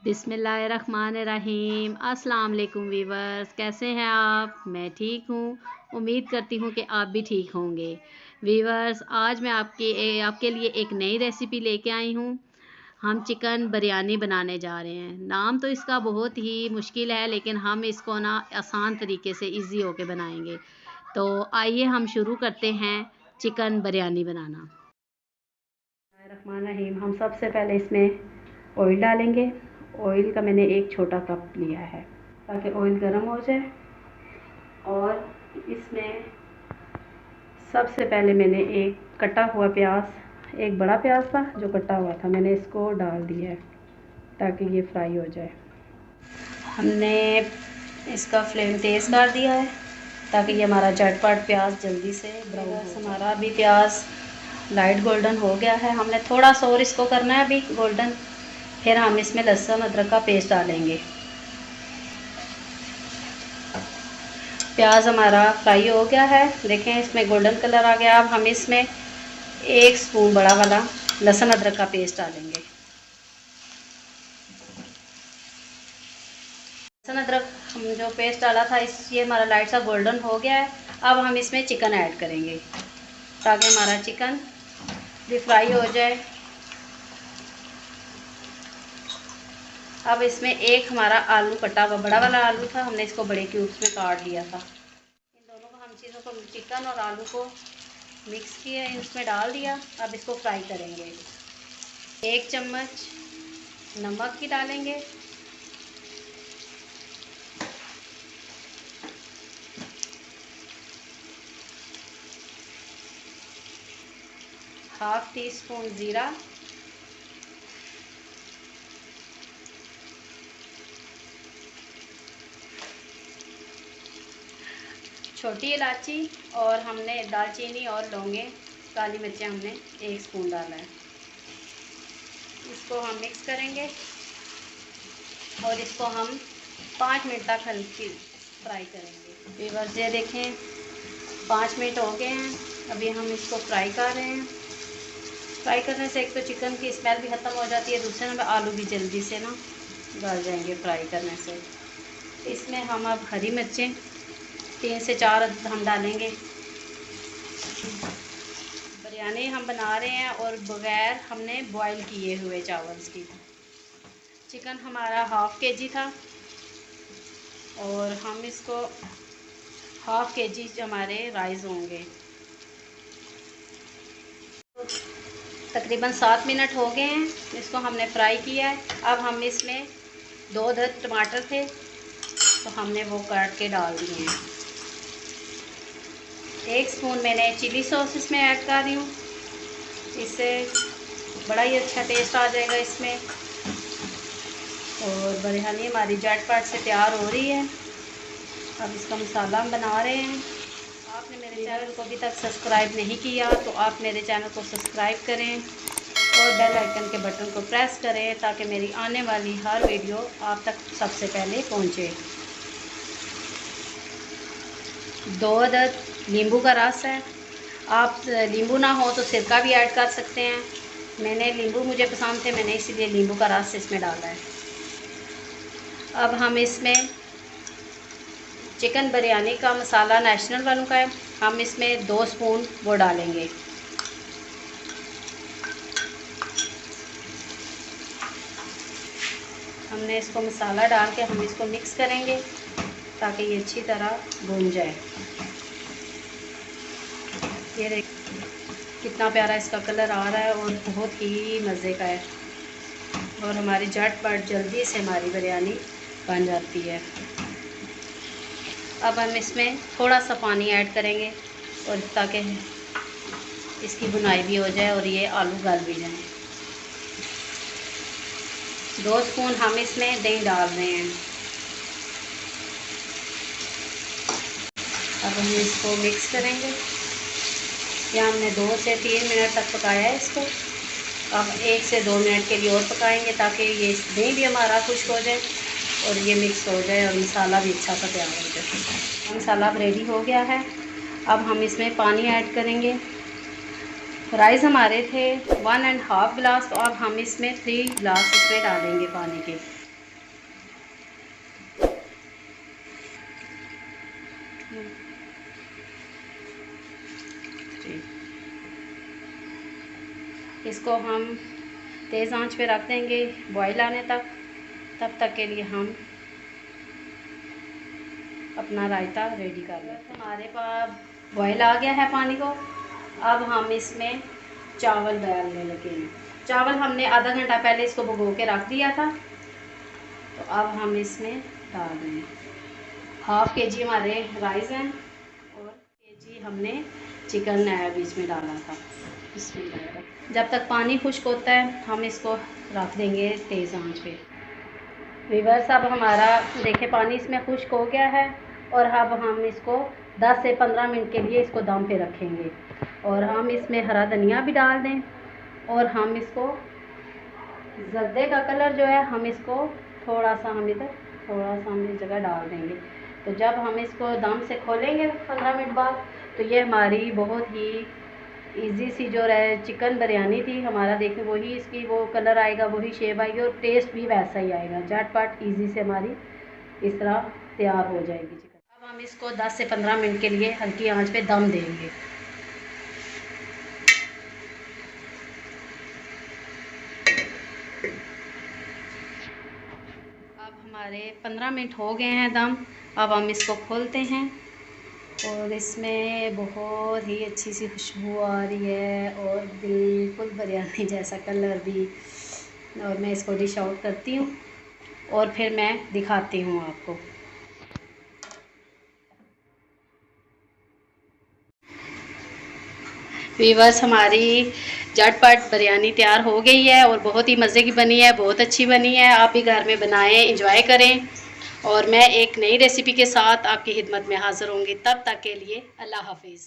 बिस्मिल्लाहिर्रहमानिर्रहीम। अस्सलाम वालेकुम वीवर्स, कैसे हैं आप? मैं ठीक हूँ। उम्मीद करती हूँ कि आप भी ठीक होंगे। वीवर्स, आज मैं आपके लिए एक नई रेसिपी लेके आई हूँ। हम चिकन बिरयानी बनाने जा रहे हैं। नाम तो इसका बहुत ही मुश्किल है, लेकिन हम इसको ना आसान तरीके से इजी होके बनाएंगे। तो आइए हम शुरू करते हैं चिकन बिरयानी बनाना। बिस्मिल्लाहिर्रहमानिर्रहीम। हम सबसे पहले इसमें ऑयल डालेंगे। ऑयल का मैंने एक छोटा कप लिया है ताकि ऑयल गर्म हो जाए। और इसमें सबसे पहले मैंने एक कटा हुआ प्याज, एक बड़ा प्याज था जो कटा हुआ था, मैंने इसको डाल दिया है ताकि ये फ्राई हो जाए। हमने इसका फ्लेम तेज़ कर दिया है ताकि ये हमारा झटपट प्याज जल्दी से ब्राउन हो। हमारा अभी प्याज लाइट गोल्डन हो गया है। हमने थोड़ा सा और इसको करना है अभी गोल्डन। फिर हम इसमें लहसुन अदरक का पेस्ट डालेंगे। प्याज हमारा फ्राई हो गया है, देखें इसमें गोल्डन कलर आ गया। अब हम इसमें 1 स्पून बड़ा वाला लहसुन अदरक का पेस्ट डालेंगे। लहसुन अदरक हम जो पेस्ट डाला था ये हमारा लाइट सा गोल्डन हो गया है। अब हम इसमें चिकन ऐड करेंगे ताकि हमारा चिकन भी फ्राई हो जाए। अब इसमें एक हमारा आलू कटा हुआ बड़ा वाला आलू था, हमने इसको बड़े क्यूब्स में काट लिया था। इन दोनों को हम चीज़ों को चिकन और आलू को मिक्स किया, इसमें डाल दिया। अब इसको फ्राई करेंगे। 1 चम्मच नमक की डालेंगे। ½ टीस्पून ज़ीरा, छोटी इलायची, और हमने दालचीनी और लौंगे काली मिर्चें हमने 1 स्पून डाला है। इसको हम मिक्स करेंगे और इसको हम 5 मिनट तक हल्की फ्राई करेंगे। व्यूअर्स, ये देखें 5 मिनट हो गए हैं। अभी हम इसको फ्राई कर रहे हैं। फ्राई करने से एक तो चिकन की स्मेल भी ख़त्म हो जाती है, दूसरे नंबर आलू भी जल्दी से ना गल जाएंगे फ्राई करने से। इसमें हम अब हरी मिर्चें 3 से 4 हम डालेंगे। बिरयानी हम बना रहे हैं और बग़ैर हमने बॉईल किए हुए चावल की। चिकन हमारा ½ केजी था और हम इसको ½ केजी हमारे राइस होंगे। तकरीबन 7 मिनट हो गए हैं, इसको हमने फ्राई किया है। अब हम इसमें 2 अदद टमाटर थे तो हमने वो काट के डाल दिए हैं। 1 स्पून मैंने चिली सॉस इसमें ऐड कर रही हूँ, इससे बड़ा ही अच्छा टेस्ट आ जाएगा इसमें। और बिरयानी हमारी झटपट से तैयार हो रही है। अब इसका मसाला हम बना रहे हैं। आपने मेरे चैनल को अभी तक सब्सक्राइब नहीं किया तो आप मेरे चैनल को सब्सक्राइब करें और बेल आइकन के बटन को प्रेस करें ताकि मेरी आने वाली हर वीडियो आप तक सबसे पहले पहुंचे। 2 अदद नींबू का रस है। आप नींबू ना हो तो सिरका भी ऐड कर सकते हैं। मैंने नींबू मुझे पसंद थे, मैंने इसीलिए नींबू का रस इसमें डाला है। अब हम इसमें चिकन बिरयानी का मसाला नेशनल वालों का है, हम इसमें 2 स्पून वो डालेंगे। हमने इसको मसाला डाल के हम इसको मिक्स करेंगे ताकि ये अच्छी तरह भून जाए। ये देख कितना प्यारा इसका कलर आ रहा है और बहुत ही मज़े का है और हमारी झटपट जल्दी से हमारी बिरयानी बन जाती है। अब हम इसमें थोड़ा सा पानी ऐड करेंगे और ताकि इसकी बुनाई भी हो जाए और ये आलू गल भी जाए। 2 स्पून हम इसमें दही डाल रहे हैं। अब हम इसको मिक्स करेंगे। यहाँ हमने 2 से 3 मिनट तक पकाया है इसको। अब 1 से 2 मिनट के लिए और पकाएंगे ताकि ये दही भी हमारा खुश्क हो जाए और ये मिक्स हो जाए और मसाला भी अच्छा सा तैयार हो जाए। मसाला अब रेडी हो गया है। अब हम इसमें पानी ऐड करेंगे। राइस हमारे थे 1½ गिलास, तो अब हम इसमें 3 गिलास इसमें डालेंगे पानी के। इसको हम तेज़ आंच पे रख देंगे बॉईल आने तक। तब तक के लिए हम अपना रायता रेडी कर लेते हैं। हमारे पास बॉईल आ गया है पानी को। अब हम इसमें चावल डालने लगे हैं। चावल हमने आधा घंटा पहले इसको भिगो के रख दिया था, तो अब हम इसमें डाल देंगे। 1/2 kg हमारे राइस हैं और kg हमने चिकन बीच में डाला था। इसमें जब तक पानी खुश्क होता है हम इसको रख देंगे तेज़ आंच पे। व्यूअर्स, अब हमारा देखिए पानी इसमें खुश्क हो गया है और अब हम इसको 10 से 15 मिनट के लिए इसको दम पे रखेंगे। और हम इसमें हरा धनिया भी डाल दें और हम इसको जर्दे का कलर जो है हम इसको थोड़ा सा हम इस जगह डाल देंगे। तो जब हम इसको दम से खोलेंगे 15 मिनट बाद, तो ये हमारी बहुत ही इजी सी जो चिकन बिरयानी थी हमारा, देखिए वही इसकी वो कलर आएगा, वही शेप आएगी और टेस्ट भी वैसा ही आएगा। झटपट इजी से हमारी इस तरह तैयार हो जाएगी चिकन। अब हम इसको 10 से 15 मिनट के लिए हल्की आंच पे दम देंगे। अब हमारे 15 मिनट हो गए हैं दम। अब हम इसको खोलते हैं और इसमें बहुत ही अच्छी सी खुशबू आ रही है और बिल्कुल बिरयानी जैसा कलर भी। और मैं इसको डिश आउट करती हूँ और फिर मैं दिखाती हूँ आपको। व्यूअर्स, हमारी झटपट बिरयानी तैयार हो गई है और बहुत ही मज़े की बनी है, बहुत अच्छी बनी है। आप भी घर में बनाएं, एंजॉय करें। और मैं एक नई रेसिपी के साथ आपकी खिदमत में हाज़िर होंगी। तब तक के लिए अल्लाह हाफिज़।